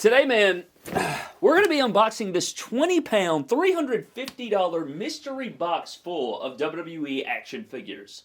Today, man, we're going to be unboxing this 20-pound, $350 mystery box full of WWE action figures.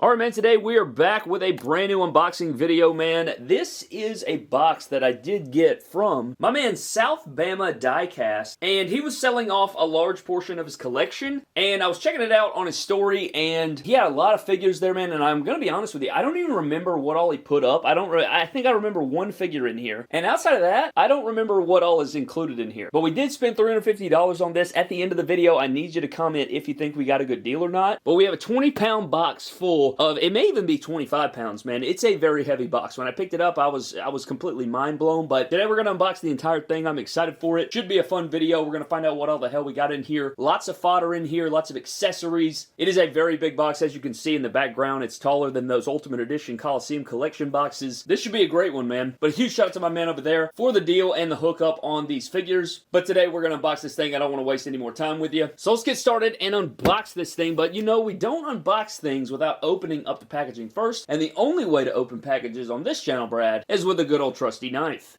Alright, man, today we are back with a brand new unboxing video, man. This is a box that I did get from my man South Bama Diecast, and he was selling off a large portion of his collection, and I was checking it out on his story, and he had a lot of figures there, man, and I'm gonna be honest with you, I don't even remember what all he put up. I think I remember one figure in here, and outside of that, I don't remember what all is included in here. But we did spend $350 on this. At the end of the video, I need you to comment if you think we got a good deal or not. But we have a 20-pound box full of, it may even be 25 pounds, man. It's a very heavy box. When I picked it up, I was completely mind blown, but today we're gonna unbox the entire thing. I'm excited for it. Should be a fun video. We're gonna find out what all the hell we got in here. Lots of fodder in here, lots of accessories. It is a very big box, as you can see in the background. It's taller than those Ultimate Edition Coliseum collection boxes. This should be a great one, man. But a huge shout out to my man over there for the deal and the hookup on these figures. But today we're gonna unbox this thing. I don't want to waste any more time with you. So let's get started and unbox this thing. But you know, we don't unbox things without opening up the packaging first, and the only way to open packages on this channel, Brad, is with a good old trusty knife.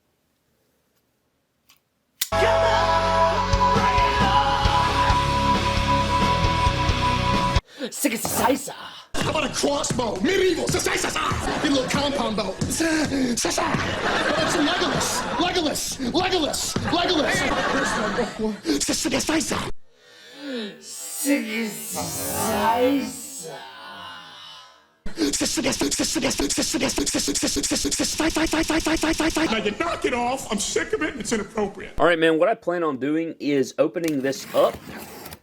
Sisa. How about a crossbow? Medieval. Get a little compound bow. How about some Legolas? Now you knock it off. I'm sick of it and it's inappropriate. Alright, man, what I plan on doing is opening this up,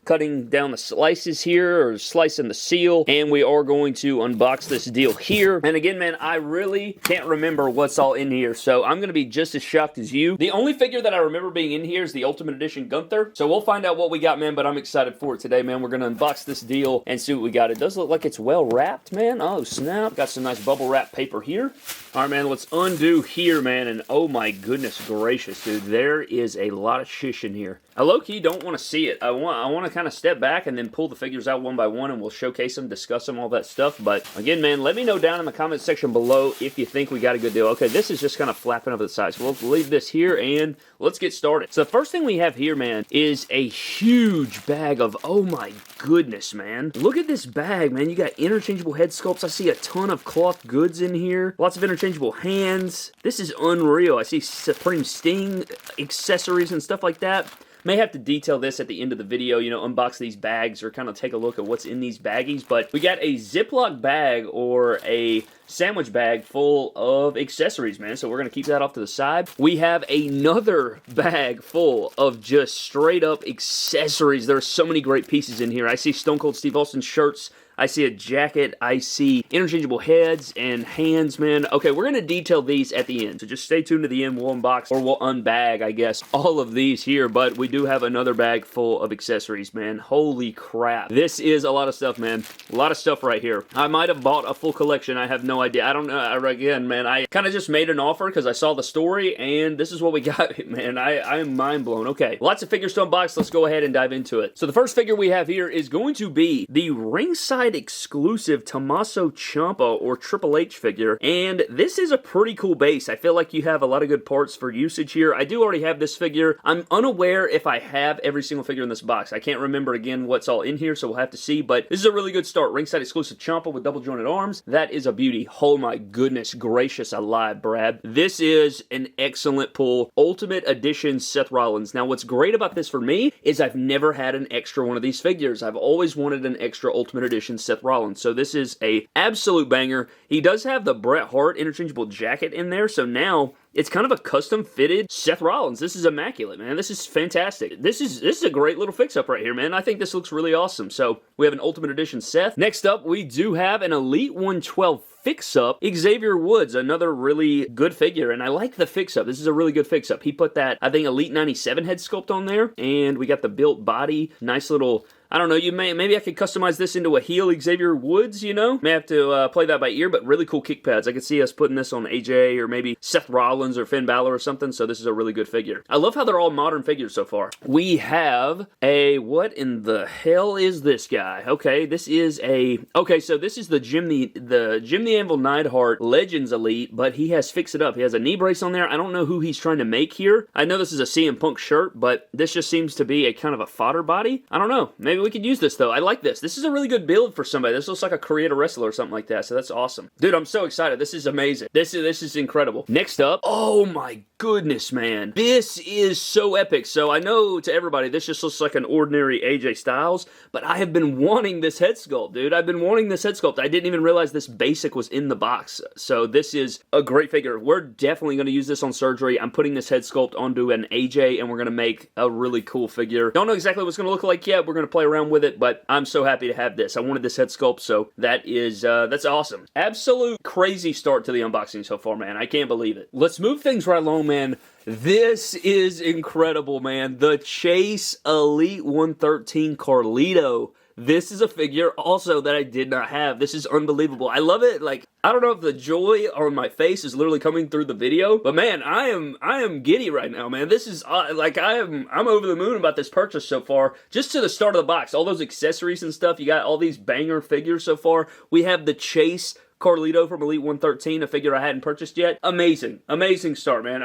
cutting down the slices here, or slicing the seal, and we are going to unbox this deal here. And again, man, I really can't remember what's all in here, so I'm going to be just as shocked as you. The only figure that I remember being in here is the Ultimate Edition Gunther, so we'll find out what we got, man, but I'm excited for it today, man. We're going to unbox this deal and see what we got. It does look like it's well wrapped, man. Oh, snap. Got some nice bubble wrap paper here. Alright, man, let's undo here, man, and oh my goodness gracious, dude, there is a lot of shish in here. I low-key don't want to see it. I want to kind of step back and then pull the figures out one by one, and we'll showcase them, discuss them, all that stuff. But again, man, let me know down in the comment section below if you think we got a good deal. Okay, this is just kind of flapping over the side, so we'll leave this here and let's get started. So the first thing we have here, man, is a huge bag of, oh my goodness, man. Look at this bag, man. You got interchangeable head sculpts. I see a ton of cloth goods in here. Lots of interchangeable hands. This is unreal. I see Supreme Sting accessories and stuff like that. May have to detail this at the end of the video, you know, unbox these bags or kind of take a look at what's in these baggies, but we got a Ziploc bag or a sandwich bag full of accessories, man, so we're going to keep that off to the side. We have another bag full of just straight up accessories. There are so many great pieces in here. I see Stone Cold Steve Austin shirts. I see a jacket, I see interchangeable heads and hands, man. Okay, we're going to detail these at the end, so just stay tuned to the end. We'll unbox, or we'll unbag, I guess, all of these here, but we do have another bag full of accessories, man. Holy crap. This is a lot of stuff, man. A lot of stuff right here. I might have bought a full collection. I have no idea. I don't know. Again, man, I kind of just made an offer because I saw the story, and this is what we got, man. I am mind blown. Okay, lots of figures to unbox. Let's go ahead and dive into it. So the first figure we have here is going to be the ringside exclusive Tommaso Ciampa or Triple H figure, and this is a pretty cool base. I feel like you have a lot of good parts for usage here. I do already have this figure. I'm unaware if I have every single figure in this box. I can't remember again what's all in here, so we'll have to see, but this is a really good start. Ringside exclusive Ciampa with double jointed arms. That is a beauty. Oh my goodness gracious alive, Brad. This is an excellent pull. Ultimate Edition Seth Rollins. Now what's great about this for me is I've never had an extra one of these figures. I've always wanted an extra Ultimate Edition Seth Rollins, so this is a absolute banger. He does have the Bret Hart interchangeable jacket in there, so now it's kind of a custom fitted Seth Rollins. This is immaculate, man. This is fantastic. This is a great little fix-up right here, man. I think this looks really awesome. So we have an Ultimate Edition Seth. Next up, we do have an Elite 112 fix-up, Xavier Woods, another really good figure, and I like the fix-up. This is a really good fix-up. He put that, I think, Elite 97 head sculpt on there, and we got the built body, nice little I don't know, maybe I could customize this into a heel Xavier Woods, you know? May have to play that by ear, but really cool kick pads. I could see us putting this on AJ or maybe Seth Rollins or Finn Balor or something, so this is a really good figure. I love how they're all modern figures so far. We have a, what in the hell is this guy? Okay, this is a, okay, so this is the Jim the Anvil Neidhart Legends Elite, but he has fixed it up. He has a knee brace on there. I don't know who he's trying to make here. I know this is a CM Punk shirt, but this just seems to be a kind of a fodder body. I don't know. Maybe we could use this, though. I like this. This is a really good build for somebody. This looks like a creator wrestler or something like that, so that's awesome. Dude, I'm so excited. This is amazing. This is incredible. Next up, oh my goodness, man. This is so epic. So I know to everybody, this just looks like an ordinary AJ Styles, but I have been wanting this head sculpt, dude. I've been wanting this head sculpt. I didn't even realize this basic was in the box. So this is a great figure. We're definitely going to use this on Surgery. I'm putting this head sculpt onto an AJ, and we're going to make a really cool figure. Don't know exactly what it's going to look like yet. We're going to play around with it, but I'm so happy to have this. I wanted this head sculpt, so that is, that's awesome. Absolute crazy start to the unboxing so far, man. I can't believe it. Let's move things right along, man. This is incredible, man. The Chase Elite 113 Carlito. This is a figure also that I did not have. This is unbelievable. I love it. Like, I don't know if the joy on my face is literally coming through the video, but man, I am giddy right now, man. This is like I'm over the moon about this purchase so far. Just to the start of the box, all those accessories and stuff. You got all these banger figures so far. We have the Chase Carlito from Elite 113, a figure I hadn't purchased yet. Amazing. Amazing start, man.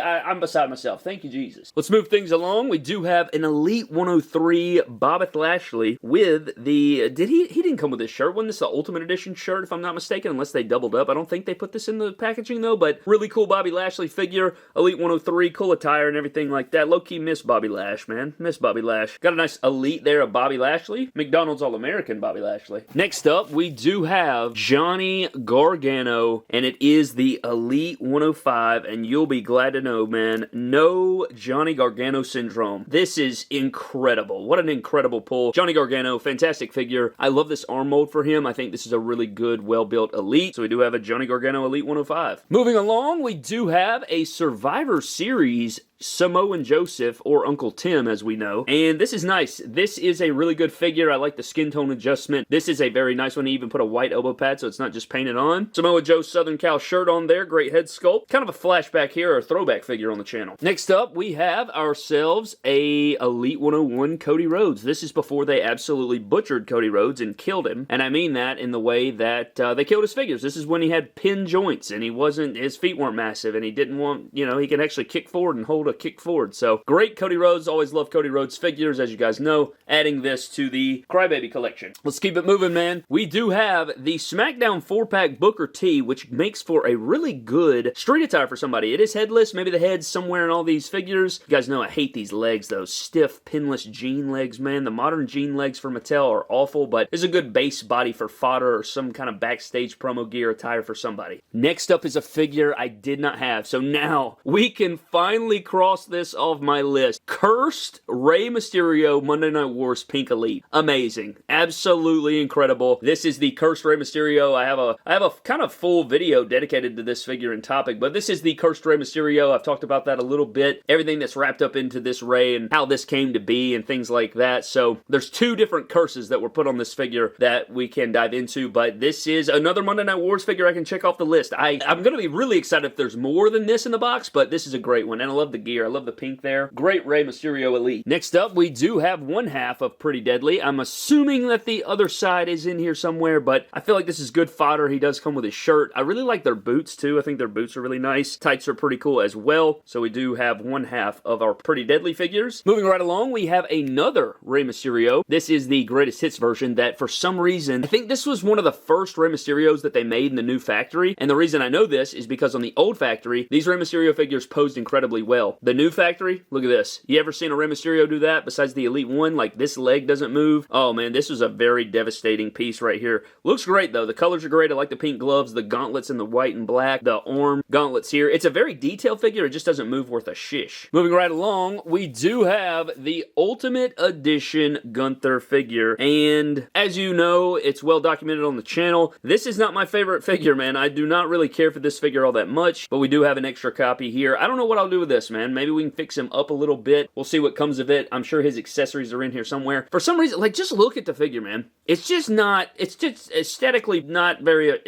I'm beside myself. Thank you, Jesus. Let's move things along. We do have an Elite 103 Bobby Lashley with the, he didn't come with this shirt. Wasn't this the Ultimate Edition shirt, if I'm not mistaken, unless they doubled up. I don't think they put this in the packaging, though, but really cool Bobby Lashley figure. Elite 103, cool attire and everything like that. Low-key miss Bobby Lash, man. Miss Bobby Lash. Got a nice Elite there of Bobby Lashley. McDonald's All-American Bobby Lashley. Next up, we do have Johnny Gargano, and it is the Elite 105, and you'll be glad to know, man, no Johnny Gargano syndrome. This is incredible. What an incredible pull. Johnny Gargano, fantastic figure. I love this arm mold for him. I think this is a really good, well-built Elite, so we do have a Johnny Gargano Elite 105. Moving along, we do have a Survivor Series Samoan Joseph, or Uncle Tim, as we know. And this is nice. This is a really good figure. I like the skin tone adjustment. This is a very nice one. He even put a white elbow pad, so it's not just painted on. Samoa Joe Southern Cal shirt on there. Great head sculpt. Kind of a flashback here, or a throwback figure on the channel. Next up, we have ourselves a Elite 101 Cody Rhodes. This is before they absolutely butchered Cody Rhodes and killed him. And I mean that in the way that they killed his figures. This is when he had pin joints, and his feet weren't massive, and he didn't want, you know, he can actually kick forward and hold a kick forward. So great Cody Rhodes. Always love Cody Rhodes figures, as you guys know. Adding this to the Crybaby collection. Let's keep it moving, man. We do have the SmackDown 4-pack Booker T, which makes for a really good street attire for somebody. It is headless. Maybe the head's somewhere in all these figures. You guys know I hate these legs, those stiff, pinless jean legs, man. The modern jean legs for Mattel are awful, but it's a good base body for fodder or some kind of backstage promo gear attire for somebody. Next up is a figure I did not have. So now we can finally cross this off my list. Cursed Rey Mysterio Monday Night Wars Pink Elite. Amazing. Absolutely incredible. This is the Cursed Rey Mysterio. I have a kind of full video dedicated to this figure and topic, but this is the Cursed Rey Mysterio. I've talked about that a little bit. Everything that's wrapped up into this Rey and how this came to be and things like that. So there's two different curses that were put on this figure that we can dive into, but this is another Monday Night Wars figure I can check off the list. I'm going to be really excited if there's more than this in the box, but this is a great one, and I love the gear. I love the pink there. Great Rey Mysterio Elite. Next up, we do have one half of Pretty Deadly. I'm assuming that the other side is in here somewhere, but I feel like this is good fodder. He does come with his shirt. I really like their boots, too. I think their boots are really nice. Tights are pretty cool as well. So we do have one half of our Pretty Deadly figures. Moving right along, we have another Rey Mysterio. This is the Greatest Hits version that, for some reason, I think this was one of the first Rey Mysterios that they made in the new factory. And the reason I know this is because on the old factory, these Rey Mysterio figures posed incredibly well. The new factory, look at this. You ever seen a Rey Mysterio do that besides the Elite 1? Like, this leg doesn't move. Oh, man, this was a very devastating piece right here. Looks great, though. The colors are great. I like the pink gloves, the gauntlets in the white and black, the arm gauntlets here. It's a very detailed figure. It just doesn't move worth a shish. Moving right along, we do have the Ultimate Edition Gunther figure. And as you know, it's well documented on the channel. This is not my favorite figure, man. I do not really care for this figure all that much, but we do have an extra copy here. I don't know what I'll do with this, man. man. Maybe we can fix him up a little bit. We'll see what comes of it. I'm sure his accessories are in here somewhere. For some reason, like, just look at the figure, man. It's just aesthetically not very,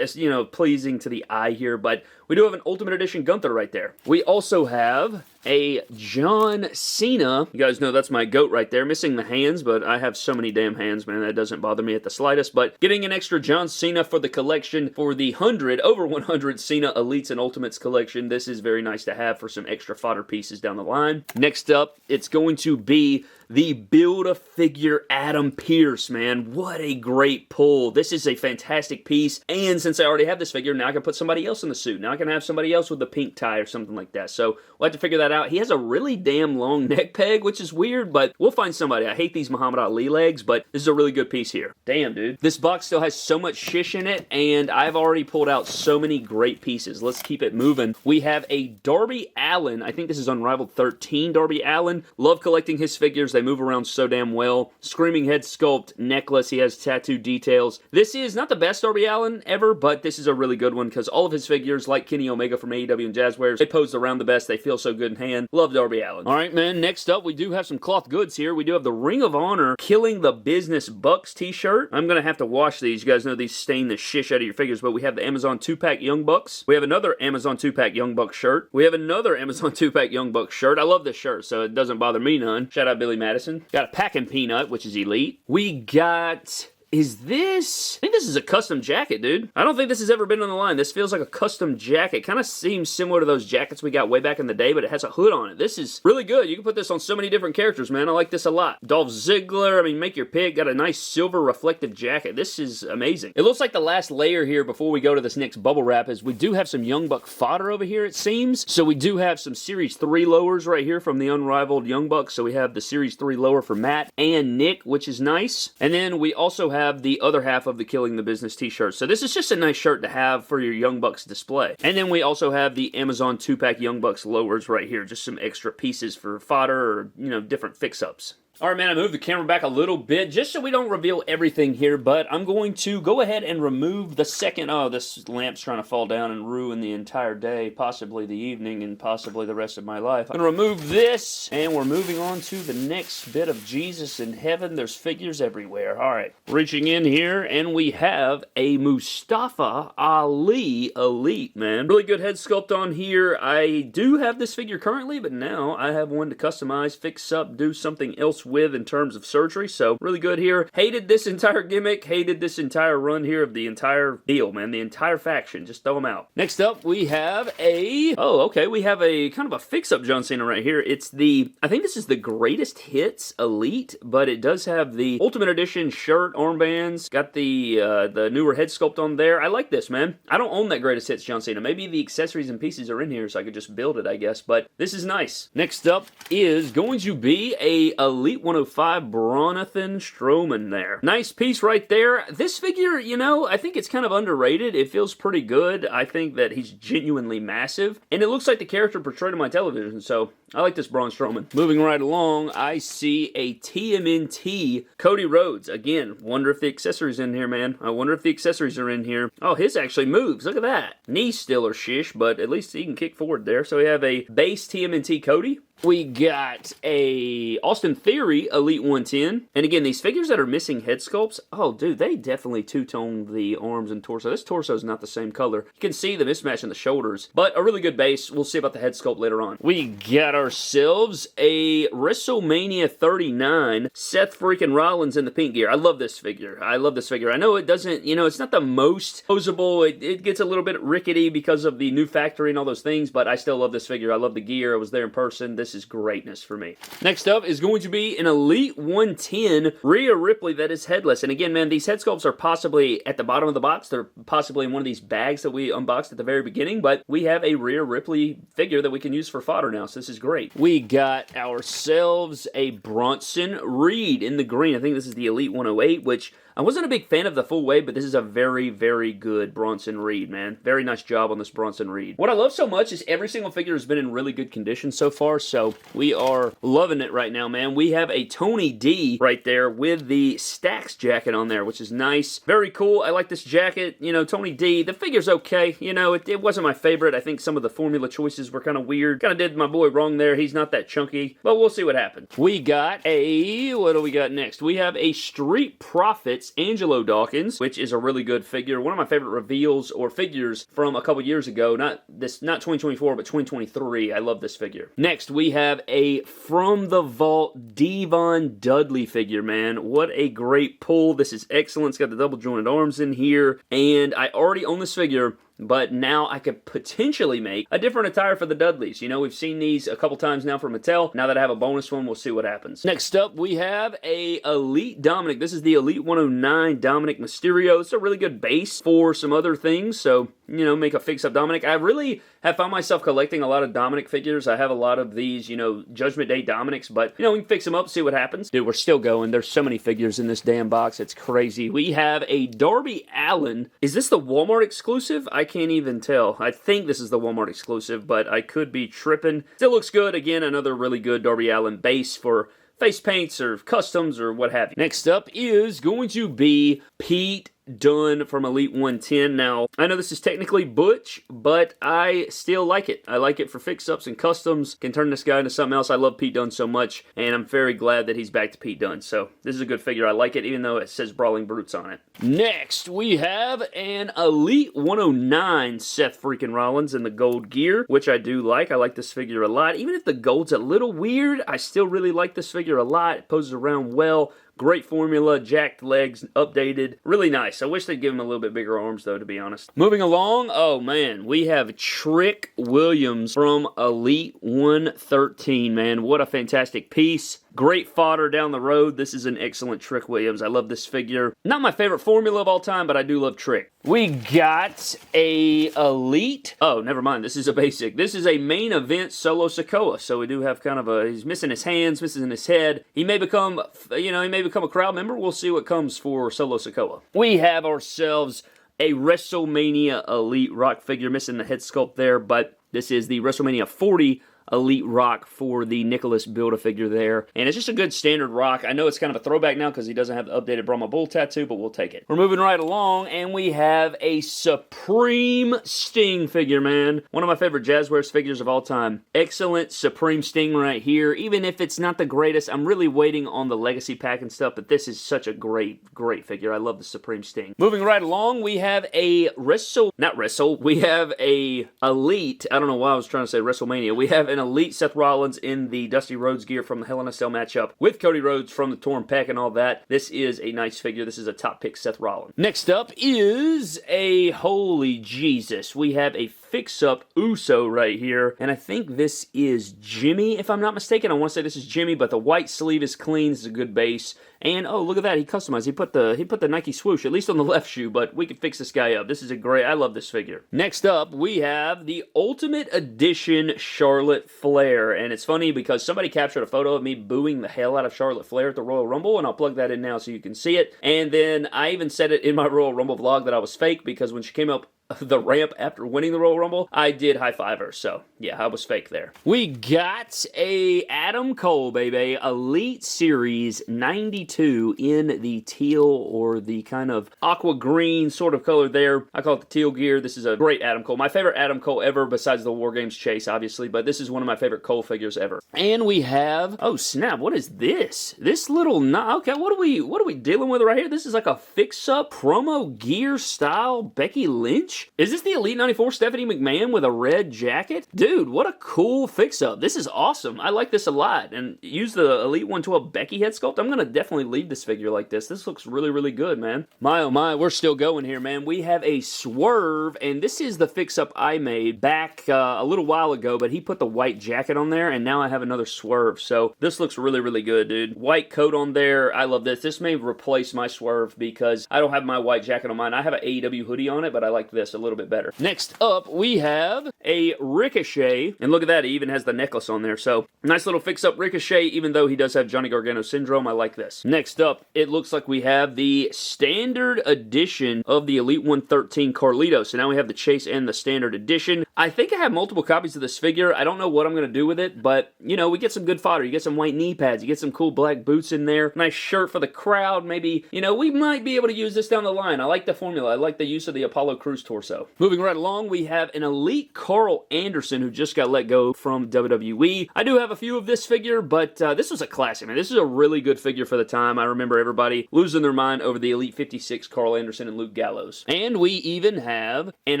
pleasing to the eye here, but we do have an Ultimate Edition Gunther right there. We also have a John Cena. You guys know that's my GOAT right there. Missing the hands, but I have so many damn hands, man. That doesn't bother me at the slightest. But getting an extra John Cena for the collection for the over 100 Cena Elites and Ultimates collection. This is very nice to have for some extra fodder pieces down the line. Next up, it's going to be the Build-A-Figure Adam Pearce, man. What a great pull. This is a fantastic piece, and since I already have this figure, now I can put somebody else in the suit. Now I can have somebody else with a pink tie or something like that, so we'll have to figure that out. He has a really damn long neck peg, which is weird, but we'll find somebody. I hate these Muhammad Ali legs, but this is a really good piece here. Damn, dude. This box still has so much shish in it, and I've already pulled out so many great pieces. Let's keep it moving. We have a Darby Allin. I think this is Unrivaled 13 Darby Allin. Love collecting his figures. They move around so damn well. Screaming head sculpt, necklace. He has tattoo details. This is not the best Darby Allin ever, but this is a really good one because all of his figures, like Kenny Omega from AEW and Jazzwares, they pose around the best. They feel so good in hand. Love Darby Allin. All right, man. Next up, we do have some cloth goods here. We do have the Ring of Honor Killing the Business Bucks t-shirt. I'm going to have to wash these. You guys know these stain the shish out of your figures, but we have the Amazon 2-pack Young Bucks. We have another Amazon 2-pack Young Bucks shirt. We have another Amazon 2-pack Young Bucks shirt. I love this shirt, so it doesn't bother me none. Shout out Billy Madison. Got a Packin' Peanut, which is elite. We got... Is this... I think this is a custom jacket, dude. I don't think this has ever been on the line. This feels like a custom jacket. Kind of seems similar to those jackets we got way back in the day, but it has a hood on it. This is really good. You can put this on so many different characters, man. I like this a lot. Dolph Ziggler, I mean, make your pick. Got a nice silver reflective jacket. This is amazing. It looks like the last layer here before we go to this next bubble wrap is we do have some Young Buck fodder over here, it seems. So we do have some Series 3 lowers right here from the Unrivaled Young Bucks. So we have the Series 3 lower for Matt and Nick, which is nice. And then we also have the other half of the Killing the Business t-shirt. So this is just a nice shirt to have for your Young Bucks display. And then we also have the Amazon 2-pack Young Bucks lowers right here. Just some extra pieces for fodder or, different fix-ups. All right, man, I moved the camera back a little bit just so we don't reveal everything here, but I'm going to go ahead and remove the second... Oh, this lamp's trying to fall down and ruin the entire day, possibly the evening, and possibly the rest of my life. I'm going to remove this, and we're moving on to the next bit of Jesus in heaven. There's figures everywhere. All right, reaching in here, and we have a Mustafa Ali Elite, man. Really good head sculpt on here. I do have this figure currently, but now I have one to customize, fix up, do something else with in terms of surgery, so really good here. Hated this entire gimmick, hated this entire run here of the entire deal, man. The entire faction, just throw them out. Next up, we have we have a kind of a fix-up John Cena right here. It's the, I think this is the Greatest Hits Elite, but it does have the Ultimate Edition shirt, armbands, got the newer head sculpt on there. I like this, man. I don't own that Greatest Hits John Cena. Maybe the accessories and pieces are in here, so I could just build it, I guess, but this is nice. Next up is going to be a Elite 105 Bronathan Strowman there. Nice piece right there. This figure, I think it's kind of underrated. It feels pretty good. I think that he's genuinely massive, and it looks like the character portrayed on my television, so I like this Braun Strowman. Moving right along, I see a TMNT Cody Rhodes. Again, wonder if the accessories in here, man. I wonder if the accessories are in here. Oh, his actually moves. Look at that. Knees still are shish, but at least he can kick forward there. So we have a base TMNT Cody. We got a Austin Theory Elite 110. And again, these figures that are missing head sculpts, oh, dude, they definitely two-toned the arms and torso. This torso is not the same color. You can see the mismatch in the shoulders, but a really good base. We'll see about the head sculpt later on. We got ourselves a WrestleMania 39 Seth freaking Rollins in the pink gear. I love this figure. I love this figure. I know it doesn't, it's not the most posable. It gets a little bit rickety because of the new factory and all those things, but I still love this figure. I love the gear. I was there in person. This is greatness for me. Next up is going to be an Elite 110 Rhea Ripley that is headless. And again, man, these head sculpts are possibly at the bottom of the box. They're possibly in one of these bags that we unboxed at the very beginning, but we have a Rhea Ripley figure that we can use for fodder now, so this is great. We got ourselves a Bronson Reed in the green. I think this is the Elite 108, which I wasn't a big fan of the full wave, but this is a very, very good Bronson Reed, man. Very nice job on this Bronson Reed. What I love so much is every single figure has been in really good condition so far, so we are loving it right now, man. We have a Tony D right there with the Stax jacket on there, which is nice. Very cool. I like this jacket. You know, Tony D, the figure's okay. You know, it wasn't my favorite. I think some of the formula choices were kind of weird. Kind of did my boy wrong there. He's not that chunky, but we'll see what happens. We got a, what do we got next? We have a Street Profits Angelo Dawkins, which is a really good figure. One of my favorite reveals or figures from a couple years ago. Not 2024, but 2023. I love this figure. Next, we have a From the Vault Devon Dudley figure, man. What a great pull. This is excellent. It's got the double jointed arms in here, and I already own this figure, but now I could potentially make a different attire for the Dudleys. You know, we've seen these a couple times now from Mattel. Now that I have a bonus one, we'll see what happens. Next up, we have a Elite Dominic. This is the Elite 109 Dominic Mysterio. It's a really good base for some other things, so, you know, make a fix-up Dominic. I really have found myself collecting a lot of Dominic figures. I have a lot of these, you know, Judgment Day Dominics, but, you know, we can fix them up, see what happens. Dude, we're still going. There's so many figures in this damn box. It's crazy. We have a Darby Allin. Is this the Walmart exclusive? I can't even tell. I think this is the Walmart exclusive, but I could be tripping. Still looks good. Again, another really good Darby Allin base for face paints or customs or what have you. Next up is going to be Pete Dunne from Elite 110. Now, I know this is technically Butch, but I still like it. I like it for fix-ups and customs. Can turn this guy into something else. I love Pete Dunne so much, and I'm very glad that he's back to Pete Dunne. So, this is a good figure. I like it, even though it says Brawling Brutes on it. Next, we have an Elite 109 Seth freaking Rollins in the gold gear, which I do like. I like this figure a lot. Even if the gold's a little weird, I still really like this figure a lot. It poses around well. Great formula, jacked legs, updated. Really nice. I wish they'd give him a little bit bigger arms, though, to be honest. Moving along, oh, man. We have Trick Williams from Elite 113, man. What a fantastic piece. Great fodder down the road. This is an excellent Trick Williams. I love this figure. Not my favorite formula of all time, but I do love Trick. We got a Elite. Oh, never mind. This is a basic. This is a main event Solo Sikoa. So we do have kind of a, he's missing his hands, missing his head. He may become, you know, he may become a crowd member. We'll see what comes for Solo Sikoa. We have ourselves a WrestleMania Elite Rock figure, missing the head sculpt there, but this is the WrestleMania 40 Elite Rock for the Nicholas Build-A-Figure there. And it's just a good standard Rock. I know it's kind of a throwback now because he doesn't have the updated Brahma Bull tattoo, but we'll take it. We're moving right along, and we have a Supreme Sting figure, man. One of my favorite Jazzwares figures of all time. Excellent Supreme Sting right here. Even if it's not the greatest, I'm really waiting on the Legacy Pack and stuff, but this is such a great, great figure. I love the Supreme Sting. Moving right along, we have a we have a Elite, I don't know why I was trying to say WrestleMania. We have an Elite Seth Rollins in the Dusty Rhodes gear from the Hell in a Cell matchup with Cody Rhodes from the Torn Pack and all that. This is a nice figure. This is a top pick Seth Rollins. Next up is a, holy Jesus, we have a fix-up Uso right here, and I think this is Jimmy, if I'm not mistaken. I want to say this is Jimmy, but the white sleeve is clean. This is a good base. And, oh, look at that. He customized. He put the Nike swoosh, at least on the left shoe, but we can fix this guy up. This is a great, I love this figure. Next up, we have the Ultimate Edition Charlotte Flair. And it's funny because somebody captured a photo of me booing the hell out of Charlotte Flair at the Royal Rumble, and I'll plug that in now so you can see it. And then I even said it in my Royal Rumble vlog that I was fake because when she came up the ramp after winning the Royal Rumble, I did high-five her. So, yeah, I was fake there. We got a Adam Cole, baby. Elite Series 92 in the teal or the kind of aqua green sort of color there. I call it the teal gear. This is a great Adam Cole. My favorite Adam Cole ever besides the War Games chase, obviously, but this is one of my favorite Cole figures ever. And we have, oh snap, what is this? This little, okay, what are we dealing with right here? This is like a fix-up promo gear style Becky Lynch. Is this the Elite 94 Stephanie McMahon with a red jacket? Dude, what a cool fix-up. This is awesome. I like this a lot. And use the Elite 112 Becky head sculpt. I'm going to definitely leave this figure like this. This looks really, really good, man. My, oh my, we're still going here, man. We have a Swerve, and this is the fix-up I made back a little while ago, but he put the white jacket on there, and now I have another Swerve. So this looks really, really good, dude. White coat on there. I love this. This may replace my Swerve because I don't have my white jacket on mine. I have an AEW hoodie on it, but I like this. this a little bit better. Next up, we have a Ricochet, and look at that, he even has the necklace on there, so nice little fix-up Ricochet, even though he does have Johnny Gargano syndrome. I like this. Next up, it looks like we have the standard edition of the Elite 113 Carlito. So now we have the Chase and the standard edition. I think I have multiple copies of this figure. I don't know what I'm going to do with it, but, you know, we get some good fodder. You get some white knee pads. You get some cool black boots in there. Nice shirt for the crowd. Maybe, you know, we might be able to use this down the line. I like the formula. I like the use of the Apollo Crews torso. Moving right along, we have an Elite Carl Anderson who just got let go from WWE. I do have a few of this figure, but this was a classic, man. This is a really good figure for the time. I remember everybody losing their mind over the Elite 56 Carl Anderson and Luke Gallows. And we even have an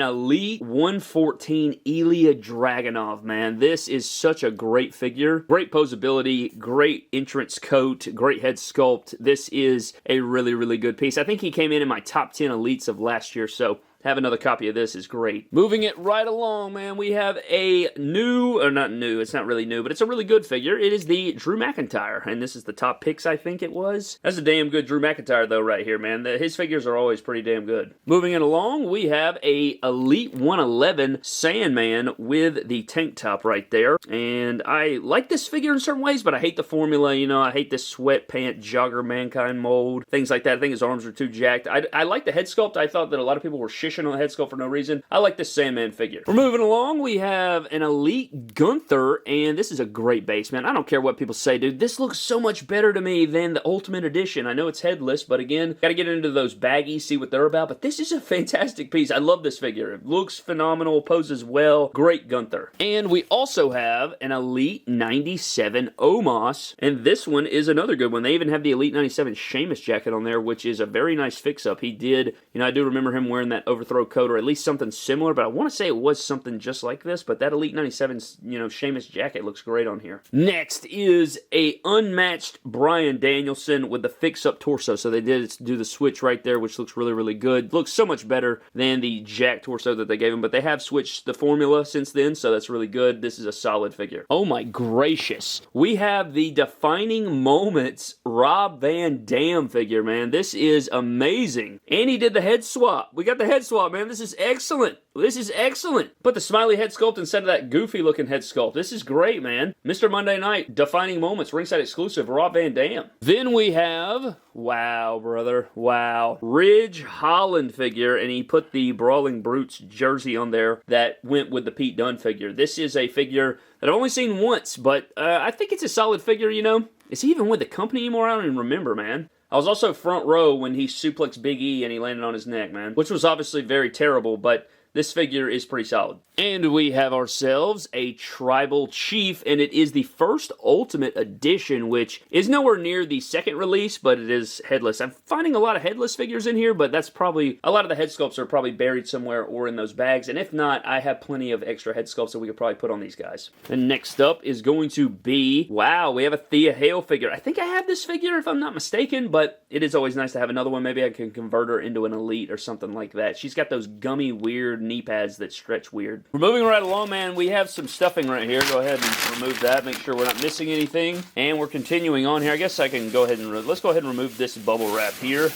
Elite 114 Ilya Dragunov, man. This is such a great figure. Great posability, great entrance coat, great head sculpt. This is a really, really good piece. I think he came in my top 10 Elites of last year, so have another copy of this is great. Moving it right along, man, we have a new, or not new, it's not really new, but it's a really good figure. It is the Drew McIntyre, and this is the top picks, I think it was. That's a damn good Drew McIntyre, though, right here, man. His figures are always pretty damn good. Moving it along, we have a Elite 111 Sandman with the tank top right there, and I like this figure in certain ways, but I hate the formula, you know, I hate this sweatpant jogger mankind mold, things like that. I think his arms are too jacked. I like the head sculpt. I thought that a lot of people were shishing on the head sculpt for no reason. I like this Sandman figure. We're moving along. We have an Elite Gunther, and this is a great base, man. I don't care what people say, dude. This looks so much better to me than the Ultimate Edition. I know it's headless, but again, gotta get into those baggies, see what they're about, but this is a fantastic piece. I love this figure. It looks phenomenal, poses well. Great Gunther. And we also have an Elite 97 Omos, and this one is another good one. They even have the Elite 97 Sheamus jacket on there, which is a very nice fix-up. He did, you know, I do remember him wearing that overthrow coat, or at least something similar, but I want to say it was something just like this, but that Elite 97's, you know, Sheamus jacket looks great on here. Next is a unmatched Bryan Danielson with the fix-up torso, so they did do the switch right there, which looks really, really good. Looks so much better than the Jack torso that they gave him, but they have switched the formula since then, so that's really good. This is a solid figure. Oh my gracious. We have the Defining Moments Rob Van Dam figure, man. This is amazing. And he did the head swap. We got the head swap, man. This is excellent. This is excellent. Put the smiley head sculpt instead of that goofy looking head sculpt. This is great, man. Mr. Monday Night, Defining Moments, ringside exclusive, Rob Van Dam. Then we have, wow, brother, wow, Ridge Holland figure, and he put the Brawling Brutes jersey on there that went with the Pete Dunne figure. This is a figure that I've only seen once, but I think it's a solid figure, you know. Is he even with the company anymore? I don't even remember, man. I was also front row when he suplexed Big E and he landed on his neck, man. Which was obviously very terrible, but this figure is pretty solid. And we have ourselves a Tribal Chief, and it is the first Ultimate Edition, which is nowhere near the second release, but it is headless. I'm finding a lot of headless figures in here, but that's probably, a lot of the head sculpts are probably buried somewhere or in those bags, and if not, I have plenty of extra head sculpts that we could probably put on these guys. And next up is going to be, wow, we have a Thea Hale figure. I think I have this figure if I'm not mistaken, but it is always nice to have another one. Maybe I can convert her into an Elite or something like that. She's got those gummy, weird knee pads that stretch weird. We're moving right along, man. We have some stuffing right here. Go ahead and remove that. Make sure we're not missing anything. And we're continuing on here. I guess I can go ahead and, let's go ahead and remove this bubble wrap here.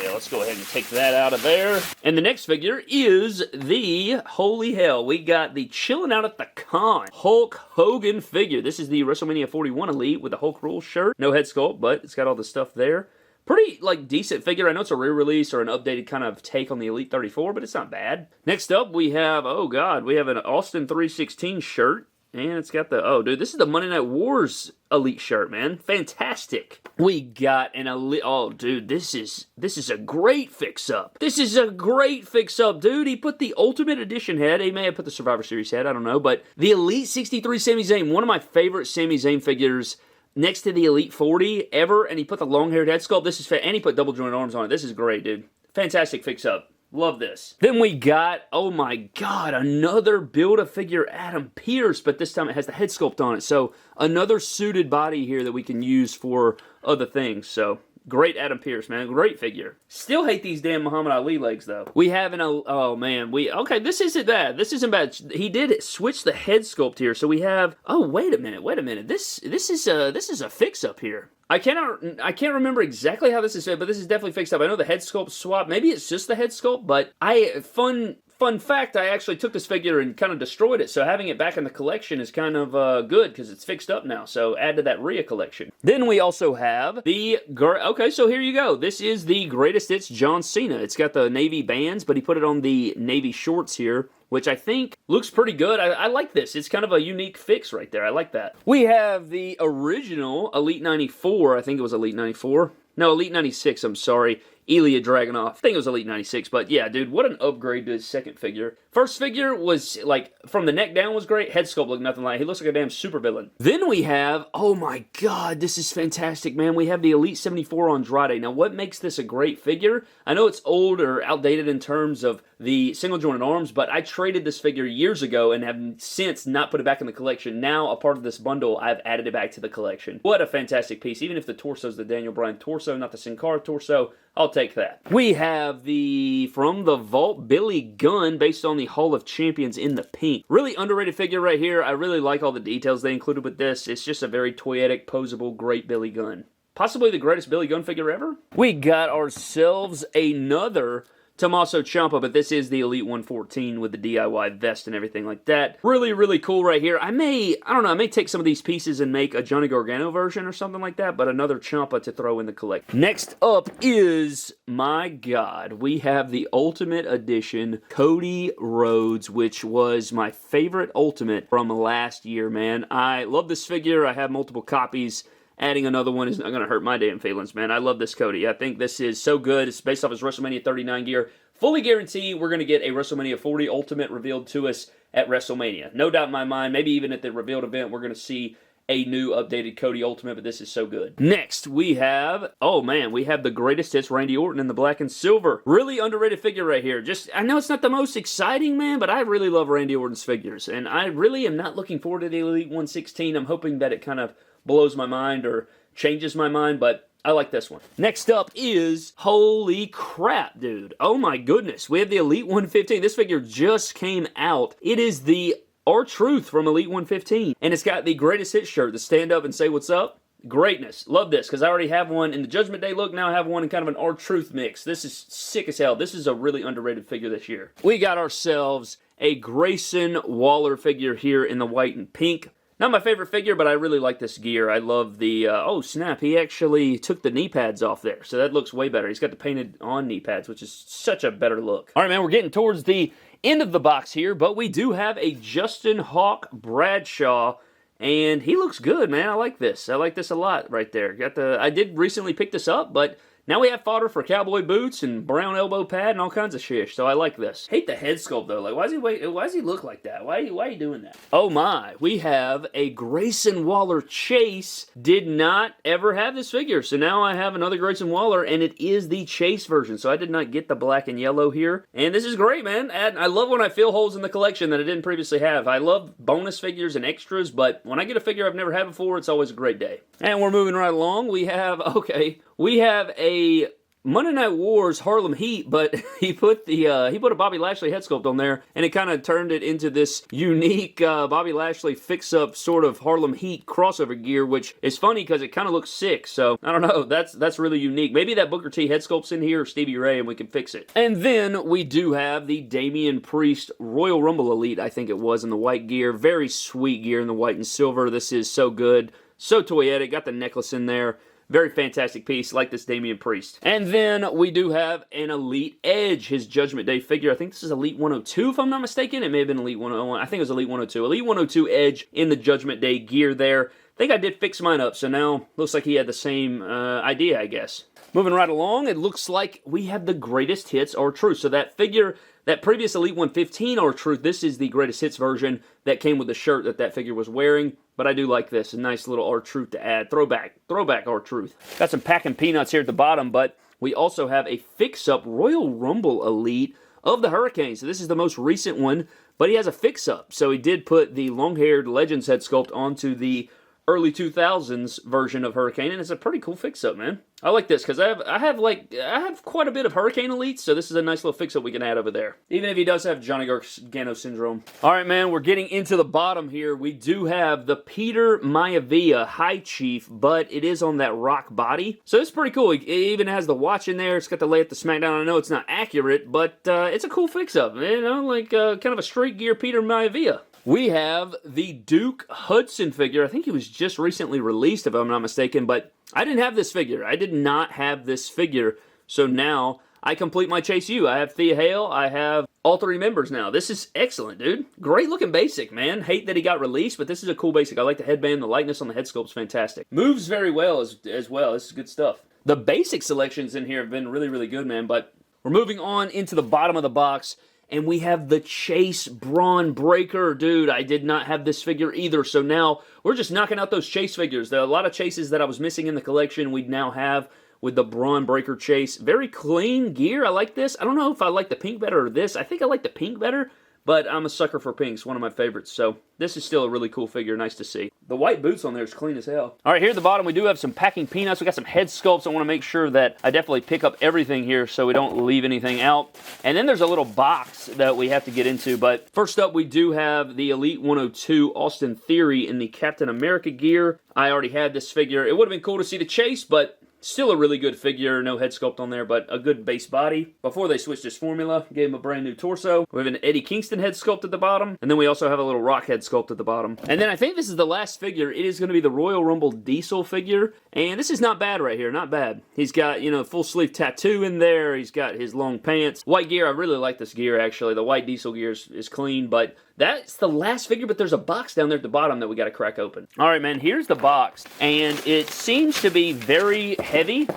Yeah, let's go ahead and take that out of there. And the next figure is the, holy hell, we got the Chilling Out at the Con Hulk Hogan figure. This is the WrestleMania 41 Elite with the Hulk Rule shirt. No head sculpt, but it's got all the stuff there. Pretty, like, decent figure. I know it's a re-release or an updated kind of take on the Elite 34, but it's not bad. Next up, we have, oh god, we have an Austin 316 shirt. And it's got the, oh dude, this is the Monday Night Wars Elite shirt, man. Fantastic. We got an Elite, oh dude, this is a great fix-up. This is a great fix-up, dude. He put the Ultimate Edition head. He may have put the Survivor Series head, I don't know. But the Elite 63 Sami Zayn, one of my favorite Sami Zayn figures, next to the Elite 40 ever, and he put the long-haired head sculpt. This is and he put double jointed arms on it. This is great, dude. Fantastic fix-up. Love this. Then we got, oh my god, another Build-A-Figure Adam Pearce, but this time it has the head sculpt on it. So another suited body here that we can use for other things. So great Adam Pearce, man. Great figure. Still hate these damn Muhammad Ali legs, though. We have an, oh man, okay, this isn't bad. This isn't bad. He did switch the head sculpt here, so we have, oh, wait a minute. This is a fix-up here. I can't remember exactly how this is, but this is definitely fixed up. I know the head sculpt swap. Maybe it's just the head sculpt, but fun fun fact, I actually took this figure and kind of destroyed it, so having it back in the collection is kind of good because it's fixed up now, so add to that Rhea collection. Then we also have the... Okay, so here you go. This is the Greatest Hits John Cena. It's got the navy bands, but he put it on the navy shorts here, which I think looks pretty good. I like this. It's kind of a unique fix right there. I like that. We have the original Elite 94. I think it was Elite 94. No, Elite 96, I'm sorry. Ilya Dragunov. I think it was Elite 96, but yeah, dude, what an upgrade to his second figure. First figure was, like, from the neck down was great. Head sculpt looked nothing like. He looks like a damn supervillain. Then we have, oh my god, this is fantastic, man. We have the Elite 74 Andrade. Now, what makes this a great figure? I know it's old or outdated in terms of the single jointed arms, but I traded this figure years ago and have since not put it back in the collection. Now, a part of this bundle, I've added it back to the collection. What a fantastic piece. Even if the torso is the Daniel Bryan torso, not the Sin Cara torso, I'll take that. We have the, from the Vault, Billy Gunn, based on the Hall of Champions in the pink. Really underrated figure right here. I really like all the details they included with this. It's just a very toyetic, posable, great Billy Gunn. Possibly the greatest Billy Gunn figure ever. We got ourselves another Tommaso Ciampa, but this is the Elite 114 with the DIY vest and everything like that. Really, really cool right here. I don't know, I may take some of these pieces and make a Johnny Gargano version or something like that, but another Ciampa to throw in the collection. Next up is, my god, we have the Ultimate Edition Cody Rhodes, which was my favorite Ultimate from last year, man. I love this figure. I have multiple copies. Adding another one is not going to hurt my damn feelings, man. I love this Cody. I think this is so good. It's based off his WrestleMania 39 gear. Fully guarantee we're going to get a WrestleMania 40 Ultimate revealed to us at WrestleMania. No doubt in my mind. Maybe even at the revealed event, we're going to see a new updated Cody Ultimate, but this is so good. Next, we have, oh man, we have the Greatest Hits Randy Orton in the black and silver. Really underrated figure right here. Just, I know it's not the most exciting, man, but I really love Randy Orton's figures, and I really am not looking forward to the Elite 116. I'm hoping that it kind of blows my mind or changes my mind, but I like this one. Next up is, holy crap, dude. Oh my goodness. We have the Elite 115. This figure just came out. It is the R-Truth from Elite 115. And it's got the Greatest Hits shirt, the stand up and say what's up. Greatness. Love this, because I already have one in the Judgment Day look. Now I have one in kind of an R-Truth mix. This is sick as hell. This is a really underrated figure this year. We got ourselves a Grayson Waller figure here in the white and pink. Not my favorite figure, but I really like this gear. I love the, oh snap, he actually took the knee pads off there, so that looks way better. He's got the painted on knee pads, which is such a better look. All right, man, we're getting towards the end of the box here, but we do have a Justin Hawk Bradshaw, and he looks good, man. I like this. I like this a lot right there. I did recently pick this up, but now we have fodder for cowboy boots and brown elbow pad and all kinds of shish, so I like this. Hate the head sculpt, though. Like, why does he look like that? Why are you doing that? Oh, my. We have a Grayson Waller Chase. Did not ever have this figure, so now I have another Grayson Waller, and it is the Chase version, so I did not get the black and yellow here. And this is great, man. And I love when I fill holes in the collection that I didn't previously have. I love bonus figures and extras, but when I get a figure I've never had before, it's always a great day. And we're moving right along. We have a Monday Night Wars Harlem Heat, but he put a Bobby Lashley head sculpt on there, and it kind of turned it into this unique Bobby Lashley fix-up sort of Harlem Heat crossover gear, which is funny because it kind of looks sick. So I don't know, that's really unique. Maybe that Booker T head sculpt's in here or Stevie Ray, and we can fix it. And then we do have the Damian Priest Royal Rumble Elite, I think it was, in the white gear. Very sweet gear in the white and silver. This is so good, so toyetic. Got the necklace in there. Very fantastic piece, like this Damian Priest. And then we do have an Elite Edge, his Judgment Day figure. I think this is Elite 102, if I'm not mistaken. It may have been Elite 101. I think it was Elite 102. Elite 102 Edge in the Judgment Day gear there. I think I did fix mine up, so now looks like he had the same idea, I guess. Moving right along, it looks like we have the Greatest Hits R-Truth. So that figure, that previous Elite 115 R-Truth, this is the Greatest Hits version that came with the shirt that figure was wearing. But I do like this. A nice little R-Truth to add. Throwback R-Truth. Got some packing peanuts here at the bottom, but we also have a fix-up Royal Rumble Elite of the Hurricane. So this is the most recent one, but he has a fix-up. So he did put the long-haired Legends head sculpt onto the early 2000s version of Hurricane, and it's a pretty cool fix-up, man. I like this because I have quite a bit of Hurricane Elites, so this is a nice little fix-up we can add over there. Even if he does have Johnny Gargano syndrome. All right, man, we're getting into the bottom here. We do have the Peter Maivia High Chief, but it is on that rock body, so it's pretty cool. It even has the watch in there. It's got the lay at the SmackDown. I know it's not accurate, but it's a cool fix-up, you know, like kind of a straight gear Peter Maivia. We have the Duke Hudson figure. I think he was just recently released, if I'm not mistaken, but I didn't have this figure. I did not have this figure, so now I complete my Chase U. I have Thea Hale. I have all three members now. This is excellent, dude. Great looking basic, man. Hate that he got released, but this is a cool basic. I like the headband. The lightness on the head sculpt's fantastic. Moves very well as well. This is good stuff. The basic selections in here have been really, really good, man, but we're moving on into the bottom of the box. And we have the Chase Braun Breaker. Dude, I did not have this figure either. So now we're just knocking out those Chase figures. There are a lot of Chases that I was missing in the collection we now have with the Braun Breaker Chase. Very clean gear. I like this. I don't know if I like the pink better or this. I think I like the pink better, but I'm a sucker for pinks. One of my favorites. So this is still a really cool figure. Nice to see. The white boots on there is clean as hell. All right, here at the bottom, we do have some packing peanuts. We got some head sculpts. I want to make sure that I definitely pick up everything here so we don't leave anything out. And then there's a little box that we have to get into. But first up, we do have the Elite 102 Austin Theory in the Captain America gear. I already had this figure. It would have been cool to see the Chase, but still a really good figure. No head sculpt on there, but a good base body. Before they switched his formula, gave him a brand new torso. We have an Eddie Kingston head sculpt at the bottom, and then we also have a little Rock head sculpt at the bottom. And then I think this is the last figure. It is going to be the Royal Rumble Diesel figure, and this is not bad right here, not bad. He's got, you know, full sleeve tattoo in there. He's got his long pants. White gear, I really like this gear, actually. The white Diesel gear is clean, but that's the last figure, but there's a box down there at the bottom that we got to crack open. All right, man, here's the box, and it seems to be very heavy,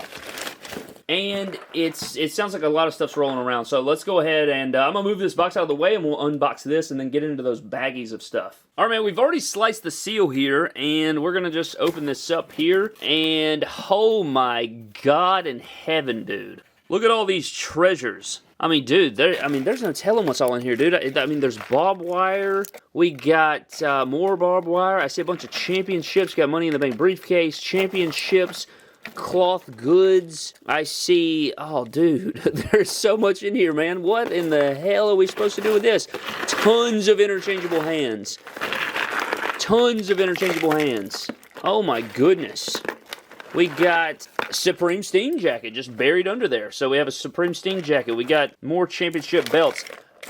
and it sounds like a lot of stuff's rolling around. So let's go ahead and I'm going to move this box out of the way, and we'll unbox this and then get into those baggies of stuff. All right, man, we've already sliced the seal here, and we're going to just open this up here, and oh my God in heaven, dude. Look at all these treasures. I mean, dude, there's no telling what's all in here, dude. I mean, there's barbed wire. We got more barbed wire. I see a bunch of championships. Got Money in the Bank briefcase, championships, cloth goods. I see, oh, dude, there's so much in here, man. What in the hell are we supposed to do with this? Tons of interchangeable hands. Tons of interchangeable hands. Oh, my goodness. We got Supreme Steam Jacket just buried under there. So we have a Supreme Steam Jacket. We got more championship belts.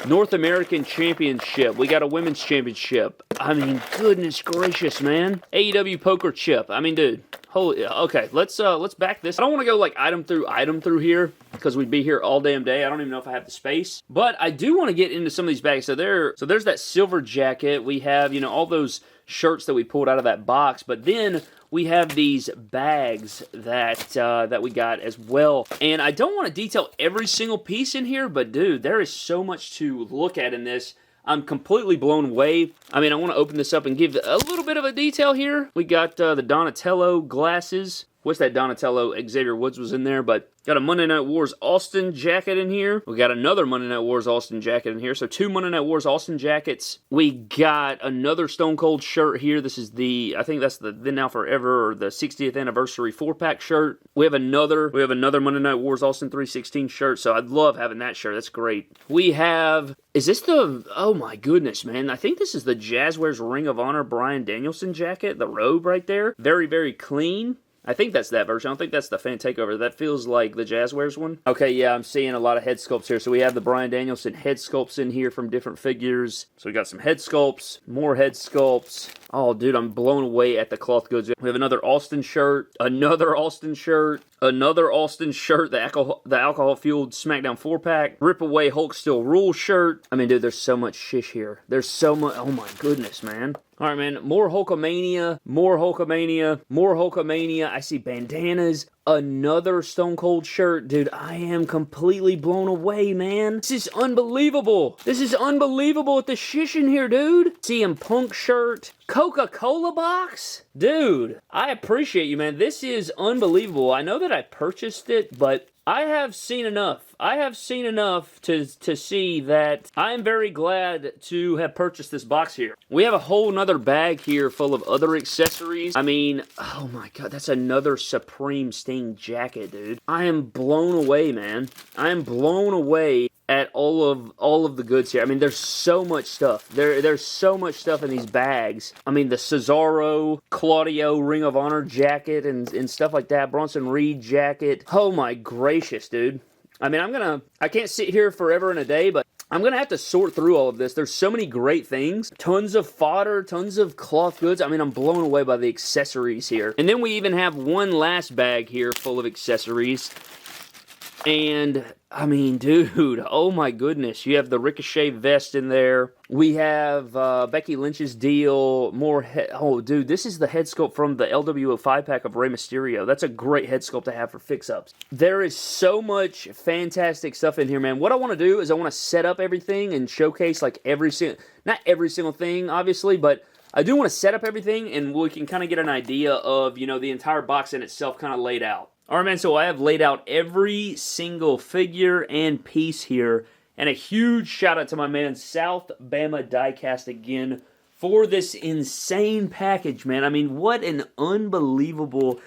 North American Championship. We got a Women's Championship. I mean, goodness gracious, man. AEW Poker Chip. I mean, dude. Holy, okay, let's back this. I don't want to go like item through here because we'd be here all damn day. I don't even know if I have the space. But I do want to get into some of these bags. So there's that silver jacket. We have, you know, all those shirts that we pulled out of that box. But then we have these bags that we got as well. And I don't want to detail every single piece in here, but dude, there is so much to look at in this. I'm completely blown away. I mean, I want to open this up and give a little bit of a detail here. We got the Donatello glasses. Wish that Donatello Xavier Woods was in there, but got a Monday Night Wars Austin jacket in here. We got another Monday Night Wars Austin jacket in here. So 2 Monday Night Wars Austin jackets. We got another Stone Cold shirt here. This is the, I think that's the Then Now Forever or the 60th anniversary 4-pack shirt. We have another Monday Night Wars Austin 316 shirt. So I'd love having that shirt. That's great. We have, is this the, oh my goodness, man. I think this is the Jazzwares Ring of Honor Bryan Danielson jacket. The robe right there. Very, very clean. I think that's that version. I don't think that's the Fan Takeover. That feels like the Jazzwares one. Okay, yeah, I'm seeing a lot of head sculpts here. So we have the Bryan Danielson head sculpts in here from different figures. So we got some head sculpts, more head sculpts. Oh, dude, I'm blown away at the cloth goods. We have another Austin shirt, another Austin shirt, another Austin shirt, the alcohol-fueled SmackDown 4-pack, Rip Away Hulk Still Rule shirt. I mean, dude, there's so much shish here. There's so much, oh my goodness, man. All right, man, more Hulkamania, more Hulkamania, more Hulkamania. I see bandanas, another Stone Cold shirt. Dude, I am completely blown away, man. This is unbelievable. This is unbelievable with the shish in here, dude. CM Punk shirt, Coca-Cola box. Dude, I appreciate you, man. This is unbelievable. I know that I purchased it, but I have seen enough. I have seen enough to see that I am very glad to have purchased this box here. We have a whole nother bag here full of other accessories. I mean, oh my god, that's another Supreme Sting jacket, dude. I am blown away, man. I am blown away at all of the goods here. I mean, there's so much stuff. There's so much stuff in these bags. I mean, the Cesaro, Claudio Ring of Honor jacket and stuff like that. Bronson Reed jacket. Oh my gracious, dude. I mean, I can't sit here forever and a day, but I'm going to have to sort through all of this. There's so many great things. Tons of fodder, tons of cloth goods. I mean, I'm blown away by the accessories here. And then we even have one last bag here full of accessories. And, I mean, dude, oh my goodness. You have the Ricochet vest in there. We have Becky Lynch's deal. More oh, dude, this is the head sculpt from the LWO 5-pack of Rey Mysterio. That's a great head sculpt to have for fix-ups. There is so much fantastic stuff in here, man. What I want to do is I want to set up everything and showcase, like, not every single thing, obviously, but I do want to set up everything, and we can kind of get an idea of, you know, the entire box in itself kind of laid out. Alright, man, so I have laid out every single figure and piece here, and a huge shout out to my man South Bama Diecast again for this insane package, man. I mean, what an unbelievable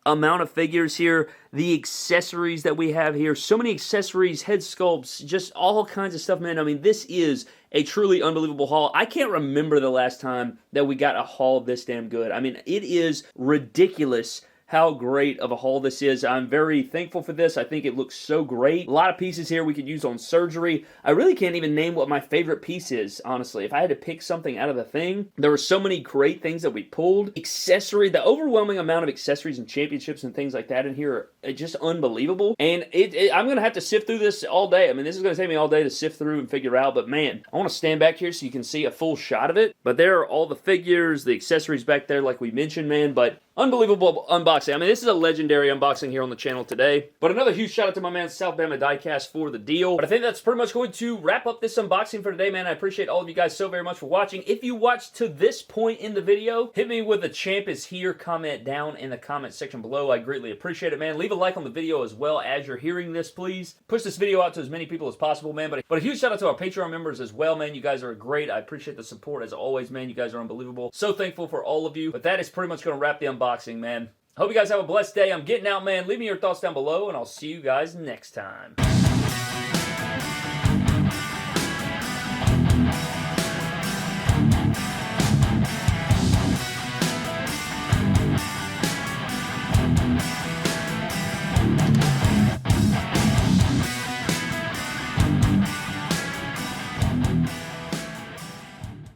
amount of figures here. The accessories that we have here, so many accessories, head sculpts, just all kinds of stuff, man. I mean, this is a truly unbelievable haul. I can't remember the last time that we got a haul this damn good. I mean, it is ridiculous how great of a haul this is. I'm very thankful for this. I think it looks so great. A lot of pieces here we could use on surgery. I really can't even name what my favorite piece is, honestly. If I had to pick something out of the thing, there were so many great things that we pulled. Accessory, the overwhelming amount of accessories and championships and things like that in here are just unbelievable. And I'm going to have to sift through this all day. I mean, this is going to take me all day to sift through and figure out, but man, I want to stand back here so you can see a full shot of it. But there are all the figures, the accessories back there like we mentioned, man, but unbelievable unboxing. I mean, this is a legendary unboxing here on the channel today. But another huge shout out to my man South Bama Diecast for the deal. But I think that's pretty much going to wrap up this unboxing for today, man. I appreciate all of you guys so very much for watching. If you watched to this point in the video, hit me with a champ is here comment down in the comment section below. I greatly appreciate it, man. Leave a like on the video as well as you're hearing this, please. Push this video out to as many people as possible, man. But a huge shout out to our Patreon members as well, man. You guys are great. I appreciate the support as always, man. You guys are unbelievable. So thankful for all of you. But that is pretty much going to wrap the unboxing, man. Hope you guys have a blessed day. I'm getting out, man. Leave me your thoughts down below, and I'll see you guys next time.